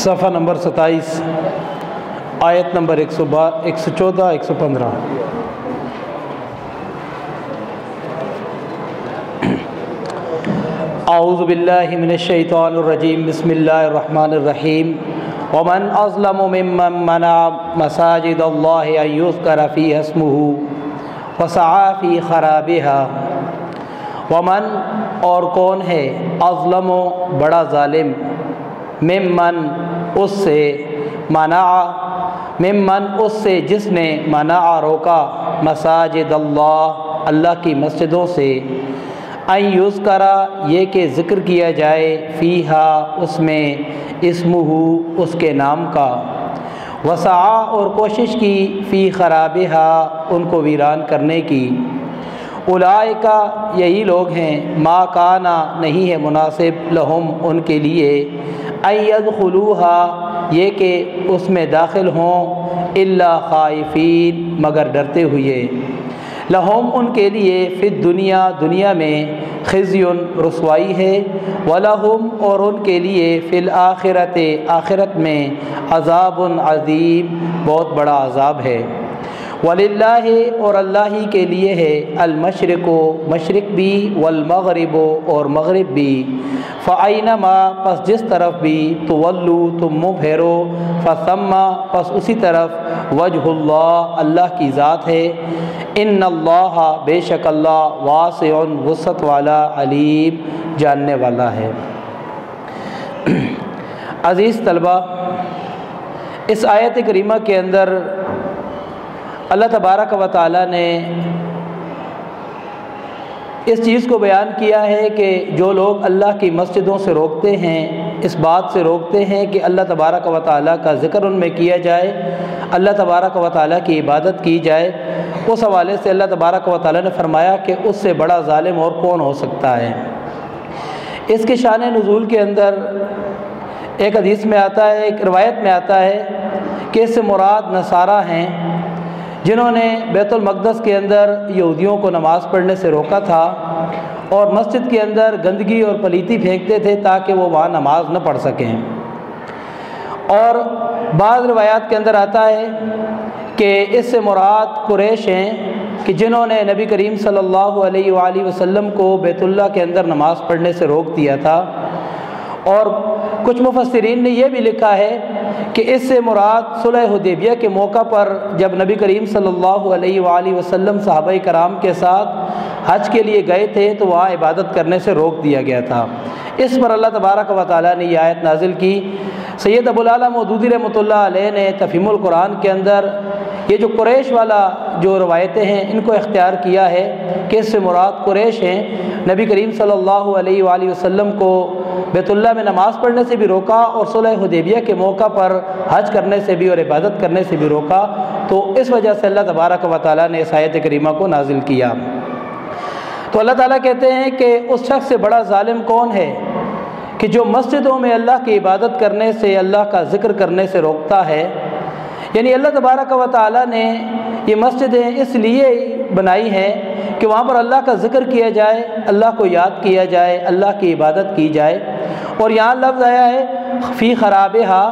صفحہ نمبر 27 آیت نمبر 114 115۔ اعوذ باللہ من الشیطان الرجیم، بسم اللہ الرحمن الرحیم۔ ومن اظلم ممن منع مساجد اللہ ان یذکر فیہا اسمہ وسعی فی خرابہا۔ ومن اور کون ہے، اظلم بڑا ظالم، ممن اس سے، منع ممن اس سے جس نے، منع روکا، مساجد اللہ اللہ کی مسجدوں سے، ان یذکر یہ کہ ذکر کیا جائے، فیہا اس میں، اسمہ اس کے نام کا، وسعی اور کوشش کی، فی خرابہا ان کو ویران کرنے کی۔ اولئک یہی لوگ ہیں، ما کانا نہیں ہے مناسب، لہم ان کے لیے، ان یدخلوہا یہ کہ اس میں داخل ہوں، الا خائفین مگر ڈرتے ہوئے، لہم ان کے لیے، فی الدنیا دنیا میں، خزی رسوائی ہے، ولہم اور ان کے لیے، فی الآخرۃ آخرت میں، عذاب عظیم بہت بڑا عذاب ہے۔ وللہ اور اللہ ہی کے لیے ہے، المشرق مشرق بھی، والمغرب اور مغرب بھی، فأینما پس جس طرف بھی، تولو تم منہ پھیرو، فثم پس اسی طرف، وجہ اللہ اللہ کی ذات ہے، ان اللہ بے شک اللہ، واسع وسعت والا، علیم جاننے والا ہے۔ عزیز طلبہ، اس آیت کریمہ کے اندر اللہ تبارک و تعالیٰ نے اس چیز کو بیان کیا ہے کہ جو لوگ اللہ کی مسجدوں سے روکتے ہیں، اس بات سے روکتے ہیں کہ اللہ تبارک و تعالیٰ کا ذکر ان میں کیا جائے، اللہ تبارک و تعالیٰ کی عبادت کی جائے، اس حوالے سے اللہ تبارک و تعالیٰ نے فرمایا کہ اس سے بڑا ظالم اور کون ہو سکتا ہے۔ اس کی شان نزول کے اندر ایک حدیث میں آتا ہے، ایک روایت میں آتا ہے کہ اس سے مراد نصارہ ہیں، جنہوں نے بیت المقدس کے اندر یہودیوں کو نماز پڑھنے سے روکا تھا اور مسجد کے اندر گندگی اور پلیتی پھینکتے تھے تاکہ وہ وہاں نماز نہ پڑھ سکیں۔ اور بعض روایات کے اندر آتا ہے کہ اس سے مراد قریش ہیں کہ جنہوں نے نبی کریم صلی اللہ علیہ وآلہ وسلم کو بیت اللہ کے اندر نماز پڑھنے سے روک دیا تھا۔ اور کچھ مفسرین نے یہ بھی لکھا ہے کہ اس سے مراد صلح حدیبیہ کے موقع پر جب نبی کریم صلی اللہ علیہ وآلہ وسلم صحابہ کرام کے ساتھ حج کے لیے گئے تھے تو وہاں عبادت کرنے سے روک دیا گیا تھا۔ اس پر اللہ تبارک و تعالیٰ نے یہ آیت نازل کی۔ سید ابو العالیٰ مودودی رحمۃ اللہ علیہ نے تفہیم القرآن کے اندر یہ جو قریش والا جو روایتیں ہیں ان کو اختیار کیا ہے کہ اس سے مراد قریش ہیں، نبی کریم صلی اللہ علیہ وآلہ وسلم کو بیت اللہ میں نماز پڑھنے سے بھی روکا اور صلح حدیبیہ کے موقع پر حج کرنے سے بھی اور عبادت کرنے سے بھی روکا، تو اس وجہ سے اللہ تبارک و تعالیٰ نے اس آیت کریمہ کو نازل کیا۔ تو اللہ تعالیٰ کہتے ہیں کہ اس شخص سے بڑا ظالم کون ہے کہ جو مسجدوں میں اللہ کی عبادت کرنے سے، اللہ کا ذکر کرنے سے روکتا ہے۔ یعنی اللہ تبارک و تعالیٰ نے یہ مسجدیں اس لیے بنائی ہیں کہ وہاں پر اللہ کا ذکر کیا جائے، اللہ کو یاد کیا جائے، اللہ کی عبادت کی جائے۔ اور یہاں لفظ آیا ہے فی خرابہا،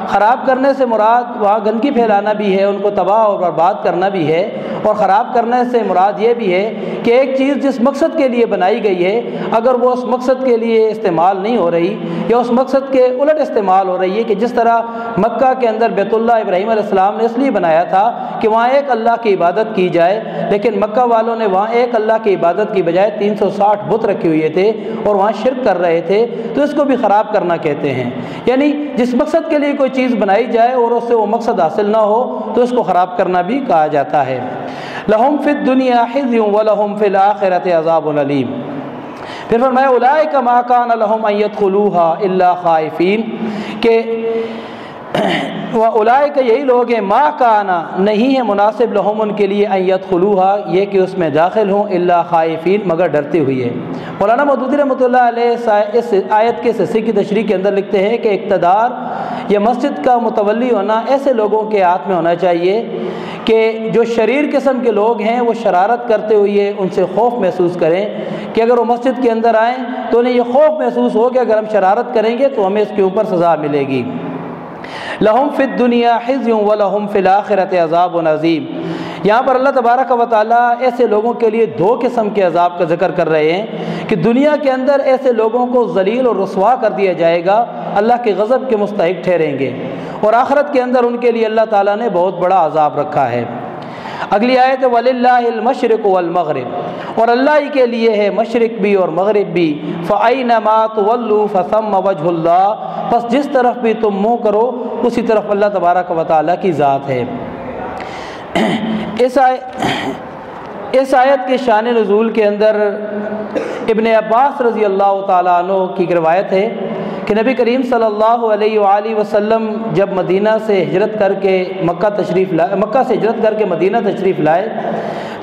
خراب کرنے سے مراد وہاں گندگی پھیلانا بھی ہے، ان کو تباہ اور برباد کرنا بھی ہے، اور خراب کرنے سے مراد یہ بھی ہے کہ ایک چیز جس مقصد کے لیے بنائی گئی ہے اگر وہ اس مقصد کے لیے استعمال نہیں ہو رہی یا اس مقصد کے الٹ استعمال ہو رہی ہے، کہ جس طرح مکہ کے اندر بیت اللہ ابراہیم علیہ السلام نے اس لیے بنایا تھا کہ وہاں ایک اللہ کی عبادت کی جائے، لیکن مکہ والوں نے وہاں ایک اللہ کی عبادت کی بجائے 360 بت رکھے ہوئے تھے اور وہاں شرک کر رہے تھے، تو اس کو بھی خراب کرنا کہتے ہیں۔ یعنی جس مقصد کے لیے کوئی چیز بنائی جائے اور اس سے وہ مقصد حاصل نہ ہو تو اس کو خراب کرنا بھی کہا جاتا ہے۔ لہم فی الدنیا خزی ولہم فی الآخرۃ عذاب علیم۔ پھر فرمایا اولئک ما کان لہم ان یدخلوہا الا خائفین، کہ اولئک یہی لوگ ہیں، ما کانا نہیں ہے مناسب، لہم ان کے لیے، ان یدخلوہا یہ کہ اس میں داخل ہوں، الا خائفین مگر ڈرتے ہوئے۔ مولانا مودودی رحمۃ اللہ علیہ اس آیت کے حصے کی تشریح کے اندر لکھتے ہیں کہ اقتدار یا مسجد کا متولی ہونا ایسے لوگوں کے ہاتھ میں ہونا چاہیے کہ جو شریر قسم کے لوگ ہیں وہ شرارت کرتے ہوئے ان سے خوف محسوس کریں، کہ اگر وہ مسجد کے اندر آئیں تو انہیں یہ خوف محسوس ہو کہ اگر ہم شرارت کریں گے تو ہمیں اس کے اوپر سزا ملے گی۔ لہم فی الدنیا خزی ولہم فی الآخرۃ عذاب عظیم۔ یہاں پر اللہ تبارک و تعالیٰ ایسے لوگوں کے لیے دو قسم کے عذاب کا ذکر کر رہے ہیں کہ دنیا کے اندر ایسے لوگوں کو ذلیل اور رسوا کر دیا جائے گا، اللہ کے غضب کے مستحق ٹھہریں گے، اور آخرت کے اندر ان کے لیے اللہ تعالیٰ نے بہت بڑا عذاب رکھا ہے۔ اگلی آیت وَلِلَّهِ الْمَشْرِقُ وَالْمَغْرِبُ، اور اللہ ہی کے لیے ہے مشرق بھی اور مغرب بھی، فَأَيْنَمَا تُوَلُّوا فَثَمَّ وَجْهُ اللَّهِ، پس جس طرف بھی تم منہ کرو اسی طرف اللہ تبارک و تعالیٰ کی ذات ہے۔ اس آیت کے شان نزول کے اندر ابن عباس رضی اللہ تعالیٰ عنہ کی روایت ہے کہ نبی کریم صلی اللہ علیہ وآلہ وسلم جب مدینہ سے ہجرت کر کے مکہ سے ہجرت کر کے مدینہ تشریف لائے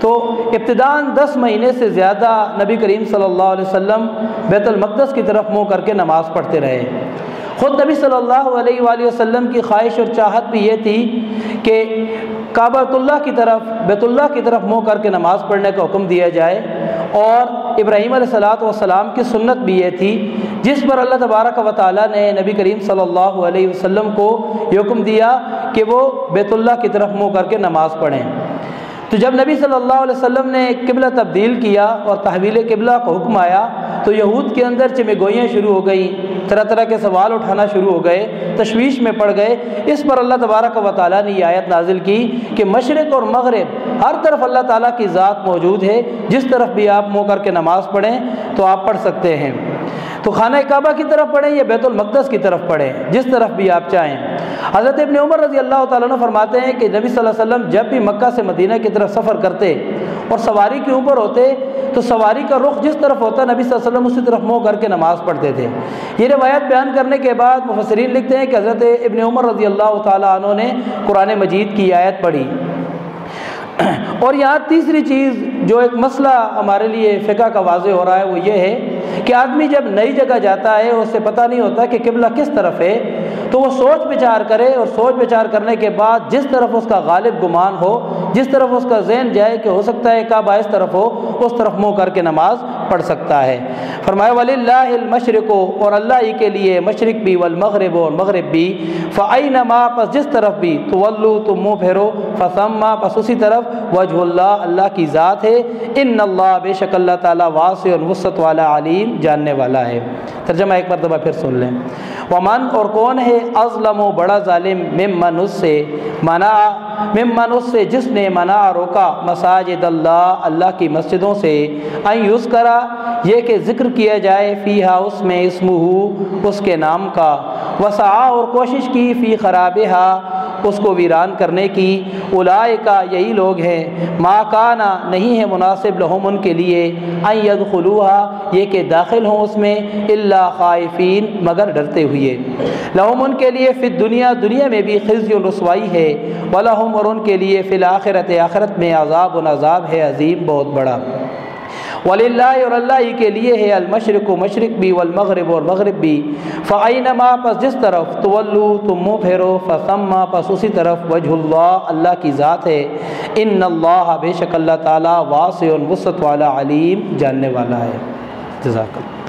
تو ابتداءً 10 مہینے سے زیادہ نبی کریم صلی اللہ علیہ وسلم بیت المقدس کی طرف منہ کر کے نماز پڑھتے رہے۔ خود نبی صلی اللہ علیہ وآلہ وسلم کی خواہش اور چاہت بھی یہ تھی کہ کعبۃ اللہ کی طرف، بیت اللہ کی طرف منہ کر کے نماز پڑھنے کا حکم دیا جائے، اور ابراہیم علیہ السلام کی سنت بھی یہ تھی جس پر اللہ تبارک و تعالیٰ نے نبی کریم صلی اللہ علیہ وسلم کو یہ حکم دیا کہ وہ بیت اللہ کی طرف منہ کر کے نماز پڑھیں۔ تو جب نبی صلی اللہ علیہ وسلم نے قبلہ تبدیل کیا اور تحویل قبلہ کا حکم آیا تو یہود کے اندر چمگوئیاں شروع ہو گئیں، طرح طرح کے سوال اٹھانا شروع ہو گئے، تشویش میں پڑ گئے۔ اس پر اللہ تبارک و تعالیٰ نے یہ آیت نازل کی کہ مشرق اور مغرب ہر طرف اللہ تعالیٰ کی ذات موجود ہے، جس طرف بھی آپ منہ کر کے نماز پڑھیں تو آپ پڑھ سکتے ہیں۔ تو خانہ کعبہ کی طرف پڑھیں یا بیت المقدس کی طرف پڑھیں، جس طرف بھی آپ چاہیں۔ حضرت ابن عمر رضی اللہ تعالیٰ عنہ فرماتے ہیں کہ نبی صلی اللہ علیہ وسلم جب بھی مکہ سے مدینہ کی طرف سفر کرتے اور سواری کے اوپر ہوتے تو سواری کا رخ جس طرف ہوتا نبی صلی اللہ علیہ وسلم اسی طرف منہ کر کے نماز پڑھتے تھے۔ یہ روایت بیان کرنے کے بعد مفسرین لکھتے ہیں کہ حضرت ابن عمر رضی اللہ تعالیٰ عنہ نے قرآن مجید کی آیت پڑھی۔ اور یہاں تیسری چیز جو ایک مسئلہ ہمارے لیے فقہ کا واضح ہو رہا ہے وہ یہ ہے کہ آدمی جب نئی جگہ جاتا ہے اسے پتہ نہیں ہوتا کہ قبلہ کس طرف ہے، تو وہ سوچ بچار کرے، اور سوچ بچار کرنے کے بعد جس طرف اس کا غالب گمان ہو، جس طرف اس کا ذہن جائے کہ ہو سکتا ہے کعبہ اس طرف ہو، اس طرف منہ کر کے نماز پڑھ سکتا ہے۔ فرمایا وَلِلَّهِ الْمَشْرِقُ، اور اللہ ہی کے لیے مشرق بھی، والمغرب، اور مغرب بھی، فَأَيْنَمَا، پس جس طرف بھی، تُوَلُّوا، تم منہ پھیرو، فَثَمَّ، پس اسی طرف، وجہ اللہ، اللہ کی ذات ہے، ان اللہ، بے شک اللہ تعالیٰ، واسع، وسعت والا، علیم، جاننے والا ہے۔ ترجمہ ایک مرتبہ پھر سن لیں۔ ومن، اور کون ہے، اظلم، بڑا ظالم، ممن، اس سے، منع، ممن، اس سے جس نے منع، روکا، مساجد اللہ، اللہ کی مسجدوں سے، ان یذکر، یہ کہ ذکر کیا جائے، فیہا، اس میں، اسمہ، اس کے نام کا، وسعی، اور کوشش کی، فی خرابہا، اس کو ویران کرنے کی، اولئکا، یہی لوگ ہیں، ما کانا، نہیں ہے مناسب، لہم، ان کے لیے، ان یدخلوہا، یہ کہ داخل ہوں اس میں، الا خائفین، مگر ڈرتے ہوئے، لہم، ان کے لیے، فی الدنیا، دنیا میں بھی، خزی، رسوائی ہے، ولہم، اور ان کے لیے، فی الآخرۃ، آخرت میں، عذاب، عذاب ہے، عظیم، بہت بڑا۔ وَلِلَّهِ، اور اللہ ہی کے لیے ہے، المشرق، مشرق بھی، والمغرب، اور مغرب بھی، فَأَيْنَمَا، پس جس طرف، تُوَلُّوا، تم منہ پھیرو، فَثَمَّ، پس اسی طرف، وجہ اللہ، اللہ کی ذات ہے، ان اللہ، بے شک اللہ تعالیٰ، واسع، وسعت والا، علیم، جاننے والا ہے۔ جزاک اللہ۔